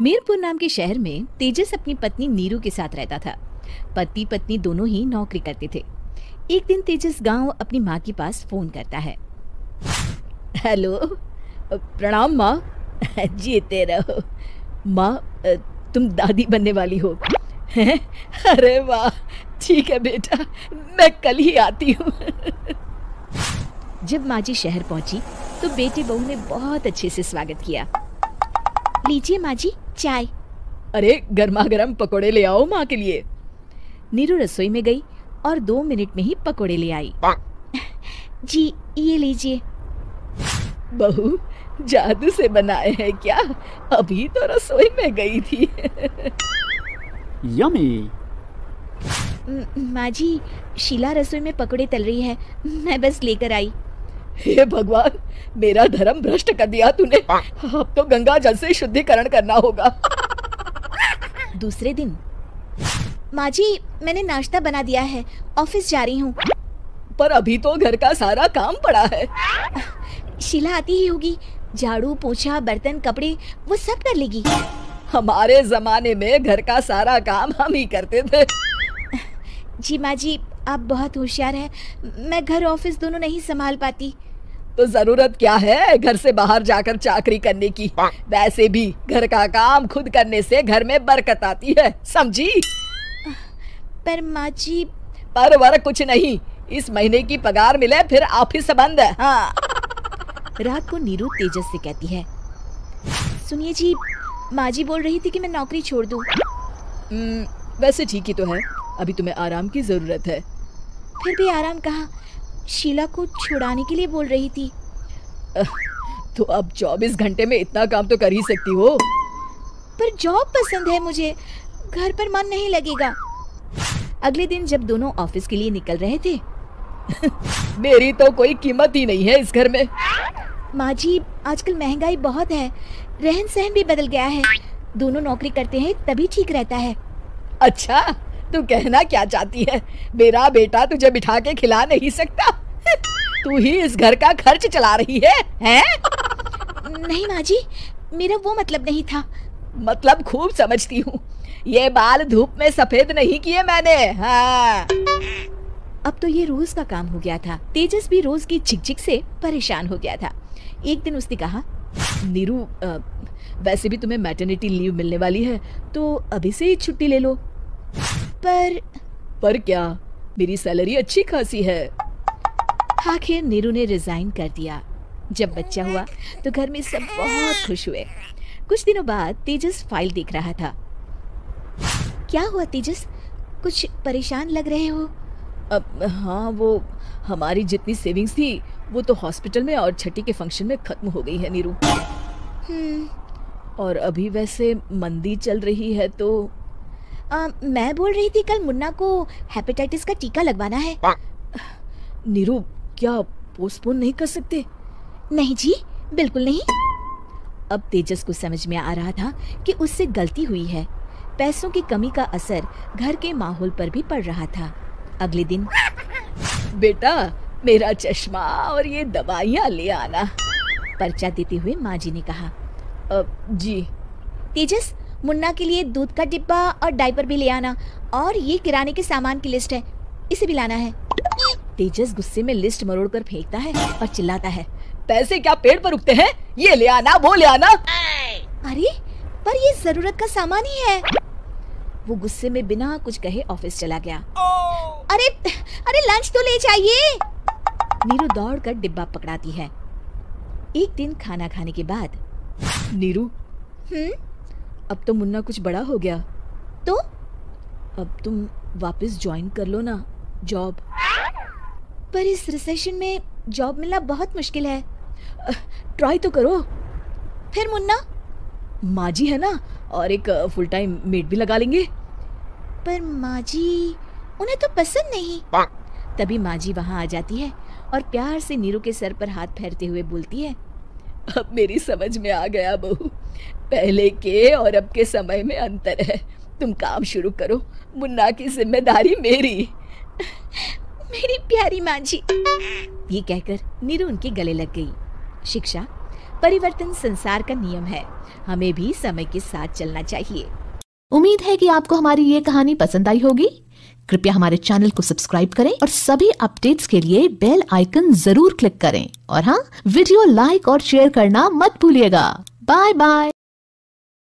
मीरपुर नाम के शहर में तेजस अपनी पत्नी नीरू के साथ रहता था। पति पत्नी दोनों ही नौकरी करते थे। एक दिन तेजस गांव अपनी माँ के पास फोन करता है। हेलो, प्रणाम माँ। जीते रहो माँ, तुम दादी बनने वाली हो हैं? अरे वाह, ठीक है बेटा, मैं कल ही आती हूँ। जब माँ जी शहर पहुंची तो बेटे बहू ने बहुत अच्छे से स्वागत किया। लीजिए माँ जी चाय। अरे गर्मा गर्म पकोड़े ले आओ माँ के लिए। नीरू रसोई में गई और 2 मिनट में ही पकोड़े ले आई। जी ये लीजिए। बहू जादू से बनाए हैं क्या? अभी तो रसोई में गई थी। यम्मी। माँ जी, शीला रसोई में पकोड़े तल रही है, मैं बस लेकर आई। हे भगवान, मेरा धर्म भ्रष्ट कर दिया तूने। अब तो गंगा जल से शुद्धिकरण करना होगा। दूसरे दिन, माँ जी मैंने नाश्ता बना दिया है, ऑफिस जा रही हूँ। पर अभी तो घर का सारा काम पड़ा है। शीला आती ही होगी, झाड़ू पोछा बर्तन कपड़े वो सब कर लेगी। हमारे जमाने में घर का सारा काम हम ही करते थे। जी माँ जी, आप बहुत होशियार हैं, मैं घर ऑफिस दोनों नहीं संभाल पाती। तो जरूरत क्या है घर से बाहर जाकर चाकरी करने की? वैसे भी घर का काम खुद करने से घर में बरकत आती है, समझी? पर माँ जी। पर वर कुछ नहीं, इस महीने की पगार मिले फिर ऑफिस बंद है। हाँ। रात को नीरू तेजस से कहती है, सुनिए जी, माँ जी बोल रही थी कि मैं नौकरी छोड़ दूं। वैसे ठीक ही तो है, अभी तुम्हें आराम की जरूरत है। फिर भी आराम कहाँ, शीला को छुड़ाने के लिए बोल रही थी। तो अब 24 घंटे में इतना काम तो कर ही सकती हो। पर जॉब पसंद है मुझे, घर पर मन नहीं लगेगा। अगले दिन जब दोनों ऑफिस के लिए निकल रहे थे, मेरी तो कोई कीमत ही नहीं है इस घर में। माँ जी आजकल महंगाई बहुत है, रहन सहन भी बदल गया है, दोनों नौकरी करते हैं तभी ठीक रहता है। अच्छा, तू कहना क्या चाहती है? मेरा बेटा तुझे बिठा के खिला नहीं सकता? तू ही इस घर का खर्च चला रही है, हैं? नहीं माँ जी, मेरा वो मतलब नहीं था। मतलब खूब समझती हूँ, ये बाल धूप में सफेद नहीं किए मैंने। हाँ। अब तो ये रोज का काम हो गया था। तेजस भी रोज की झिकझिक से परेशान हो गया था। एक दिन उसने कहा, नीरू, वैसे भी तुम्हें मैटरनिटी लीव मिलने वाली है, तो अभी से ही छुट्टी ले लो। पर क्या, मेरी सैलरी अच्छी खासी है। आखिर नीरू ने रिजाइन कर दिया। जब बच्चा हुआ तो घर में सब बहुत खुश हुए। कुछ दिनों बाद तेजस फाइल देख रहा था। क्या हुआ तेजस, कुछ परेशान लग रहे हो? हाँ, वो हमारी जितनी सेविंग्स थी वो तो हॉस्पिटल में और छठी के फंक्शन में खत्म हो गई है नीरू। और अभी वैसे मंदी चल रही है तो मैं बोल रही थी कल मुन्ना को हेपेटाइटिस का टीका लगवाना है। नीरू, क्या पोस्टपोन नहीं कर सकते? नहीं जी, बिल्कुल नहीं। अब तेजस को समझ में आ रहा था कि उससे गलती हुई है। पैसों की कमी का असर घर के माहौल पर भी पड़ रहा था। अगले दिन, बेटा मेरा चश्मा और ये दवाइयाँ ले आना, पर्चा देते हुए माँ जी ने कहा। जी। तेजस, मुन्ना के लिए दूध का डिब्बा और डायपर भी ले आना, और ये किराने के सामान की लिस्ट है, इसे भी लाना है। तेजस गुस्से में लिस्ट मरोड़कर फेंकता है और चिल्लाता है, पैसे क्या पेड़ पर उगते हैं? ये ले आना, वो ले आना। अरे पर ये जरूरत का सामान ही है। वो गुस्से में बिना कुछ कहे ऑफिस चला गया। अरे अरे लंच तो ले जाइए। नीरू दौड़कर डिब्बा पकड़ाती है। एक दिन खाना खाने के बाद, नीरू, अब तो मुन्ना कुछ बड़ा हो गया, तो अब तुम वापस ज्वाइन कर लो ना जॉब। पर इस रिसेशन में जॉब मिलना बहुत मुश्किल है। ट्राई तो करो। फिर मुन्ना? माँ जी है ना, और एक फुल टाइम मेड भी लगा लेंगे। पर माँ जी, उन्हें तो पसंद नहीं। तभी माँ जी वहाँ आ जाती है और प्यार से नीरू के सर पर हाथ फेरते हुए बोलती है, अब मेरी समझ में आ गया बहू, पहले के और अब के समय में अंतर है। तुम काम शुरू करो, मुन्ना की जिम्मेदारी मेरी। मेरी प्यारी माँ जी। ये कहकर नीरू उनके गले लग गई। शिक्षा, परिवर्तन संसार का नियम है, हमें भी समय के साथ चलना चाहिए। उम्मीद है कि आपको हमारी ये कहानी पसंद आई होगी। कृपया हमारे चैनल को सब्सक्राइब करें और सभी अपडेट्स के लिए बेल आइकन जरूर क्लिक करें। और हाँ, वीडियो लाइक और शेयर करना मत भूलिएगा। Bye bye.